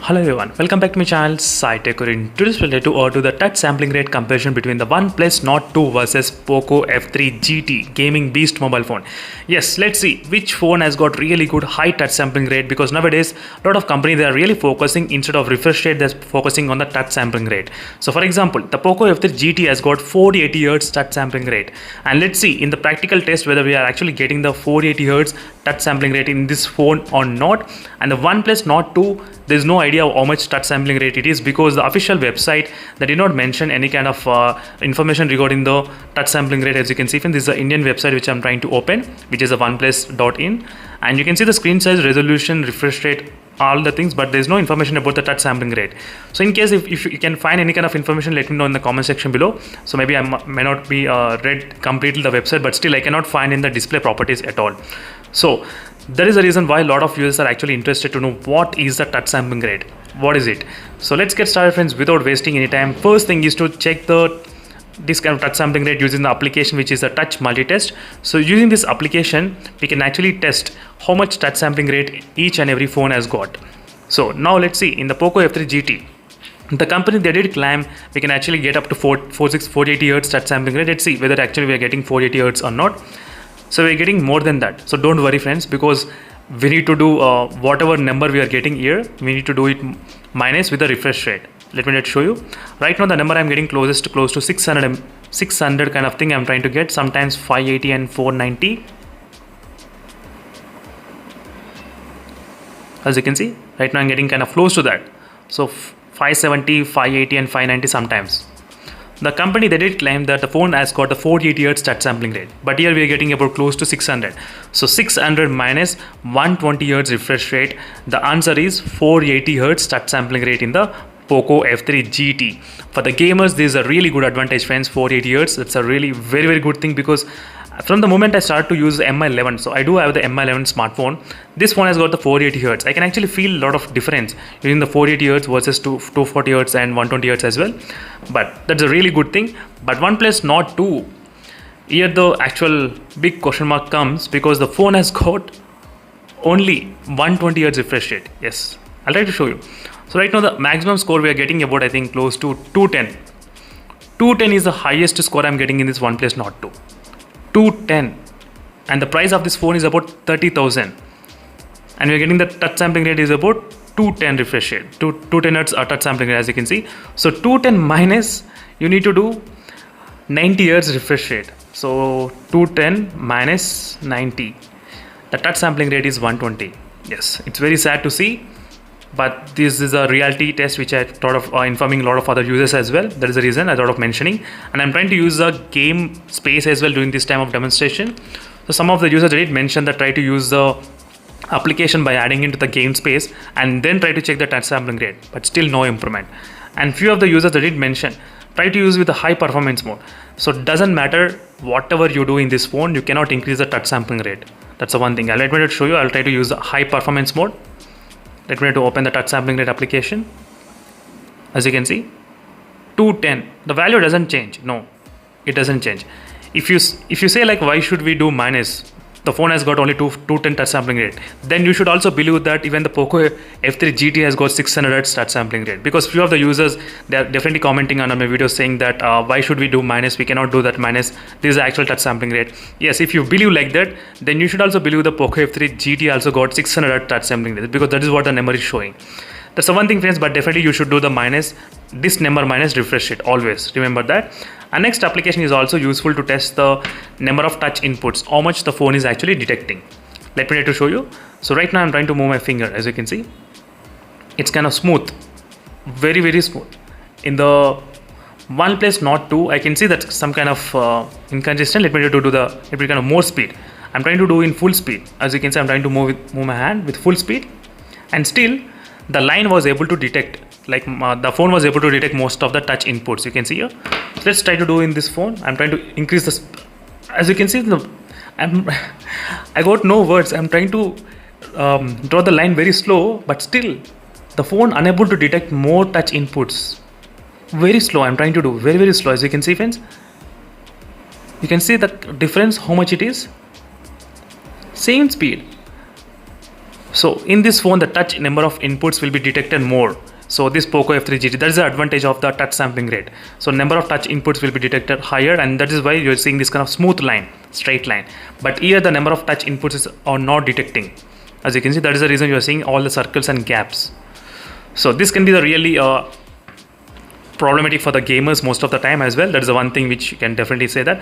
Hello everyone, welcome back to my channel SciTech. In today's video to do the touch sampling rate comparison between the OnePlus Nord 2 versus Poco F3 GT gaming beast mobile phone. Yes, let's see which phone has got really good high touch sampling rate, because nowadays a lot of companies they are really focusing, instead of refresh rate, they're focusing on the touch sampling rate. So for example, the Poco F3 GT has got 480 Hz touch sampling rate, and let's see in the practical test whether we are actually getting the 480 Hz touch sampling rate in this phone or not. And the OnePlus Nord 2, there's no idea how much touch sampling rate it is, because the official website they did not mention any kind of information regarding the touch sampling rate. As you can see, this is the Indian website which I'm trying to open, which is a oneplus.in, and you can see the screen size, resolution, refresh rate, all the things, but there's no information about the touch sampling rate. So in case if you can find any kind of information, let me know in the comment section below. So maybe I may not be read completely the website, but still I cannot find in the display properties at all. So that is the reason why a lot of users are actually interested to know what is the touch sampling rate. What is it? So let's get started, friends, without wasting any time. First thing is to check this kind of touch sampling rate using the application which is the Touch Multitest. So using this application, we can actually test how much touch sampling rate each and every phone has got. So now let's see in the Poco F3 GT. The company they did claim we can actually get up to 480 Hz touch sampling rate. Let's see whether actually we are getting 480 Hz or not. So we're getting more than that. So don't worry, friends, because we need to do whatever number we are getting here, we need to do it minus with the refresh rate. Let me show you. Right now the number I'm getting close to 600 kind of thing I'm trying to get, sometimes 580 and 490. As you can see, right now I'm getting kind of close to that. So 570, 580 and 590 sometimes. The company they did claim that the phone has got a 480 Hz touch sampling rate, but here we are getting about close to 600. So 600 minus 120 Hz refresh rate, the answer is 480 Hz touch sampling rate in the Poco F3 GT. For the gamers, this is a really good advantage, friends. 480 Hz, that's a really very good thing, because from the moment I started to use the Mi11, so I do have the Mi11 smartphone, this phone has got the 480 Hz. I can actually feel a lot of difference using the 480 Hz versus 240 Hz and 120 Hz as well. But that's a really good thing. But OnePlus Nord 2, here the actual big question mark comes, because the phone has got only 120 Hz refresh rate. Yes, I'll try to show you. So right now the maximum score we are getting about, I think, close to 210. 210 is the highest score I'm getting in this OnePlus Nord 2. 210, and the price of this phone is about 30,000, and we're getting the touch sampling rate is about 210 refresh rate, 210 Hz touch sampling rate, as you can see. So 210 minus, you need to do 90 Hz refresh rate. So 210 minus 90, the touch sampling rate is 120. Yes, it's very sad to see, but this is a reality test which I thought of informing a lot of other users as well. That is the reason I thought of mentioning, and I'm trying to use the game space as well during this time of demonstration. So some of the users did mention that try to use the application by adding into the game space and then try to check the touch sampling rate, but still no improvement. And few of the users did mention try to use with the high performance mode. So it doesn't matter whatever you do in this phone, you cannot increase the touch sampling rate. That's the one thing. Let me show you. I'll try to use the high performance mode. Let me open the touch sampling rate application. As you can see, 210. The value doesn't change. No, it doesn't change. If you say like, why should we do minus? The phone has got only 210 touch sampling rate. Then you should also believe that even the Poco F3 GT has got 600 Hz touch sampling rate. Because few of the users, they are definitely commenting on my videos saying that why should we do minus? We cannot do that minus. This is the actual touch sampling rate. Yes, if you believe like that, then you should also believe the Poco F3 GT also got 600 Hz touch sampling rate, because that is what the number is showing. That's the one thing, friends, but definitely you should do the minus, this number minus refresh rate, always remember that. And next application is also useful to test the number of touch inputs, how much the phone is actually detecting. Let me try to show you. So right now I'm trying to move my finger. As you can see, it's kind of smooth, very smooth. In the OnePlus Nord 2, I can see that some kind of inconsistent. Let me try to do the kind of more speed. I'm trying to do in full speed. As you can see, I'm trying to move my hand with full speed, and still the line was able to detect, like the phone was able to detect most of the touch inputs. You can see here. So let's try to do in this phone. I'm trying to increase this. As you can see, I got no words. I'm trying to draw the line very slow, but still the phone unable to detect more touch inputs. Very slow. I'm trying to do very slow. As you can see, friends, you can see the difference, how much it is. Same speed. So in this phone, the touch number of inputs will be detected more. So this Poco F3 GT, that is the advantage of the touch sampling rate. So number of touch inputs will be detected higher, and that is why you're seeing this kind of smooth line, straight line. But here the number of touch inputs are not detecting. As you can see, that is the reason you're seeing all the circles and gaps. So this can be the really problematic for the gamers most of the time as well. That is the one thing which you can definitely say that.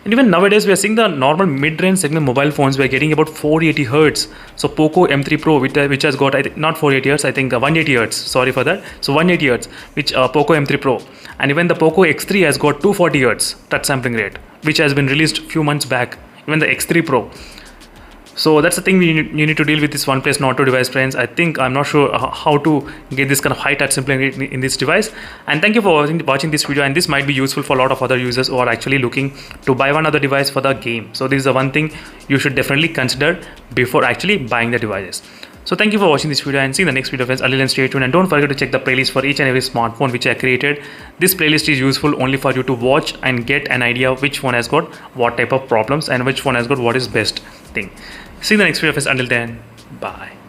And even nowadays we are seeing the normal mid-range segment mobile phones, we are getting about 480 hertz. So Poco M3 Pro, which has got, I think, not 480 hertz, I think 180 hertz, sorry for that. So 180 hertz, which Poco M3 Pro, and even the Poco X3 has got 240 hertz touch sampling rate, which has been released few months back, even the X3 Pro. So that's the thing you need to deal with this OnePlus Nord 2 device, friends. I think I'm not sure how to get this kind of high touch sampling rate in this device. And thank you for watching this video, and this might be useful for a lot of other users who are actually looking to buy one other device for the game. So this is the one thing you should definitely consider before actually buying the devices. So thank you for watching this video, and see you in the next video, friends. Until then, stay tuned, and don't forget to check the playlist for each and every smartphone which I created. This playlist is useful only for you to watch and get an idea of which phone has got what type of problems and which phone has got what is best thing. See you in the next video, friends. Until then, bye.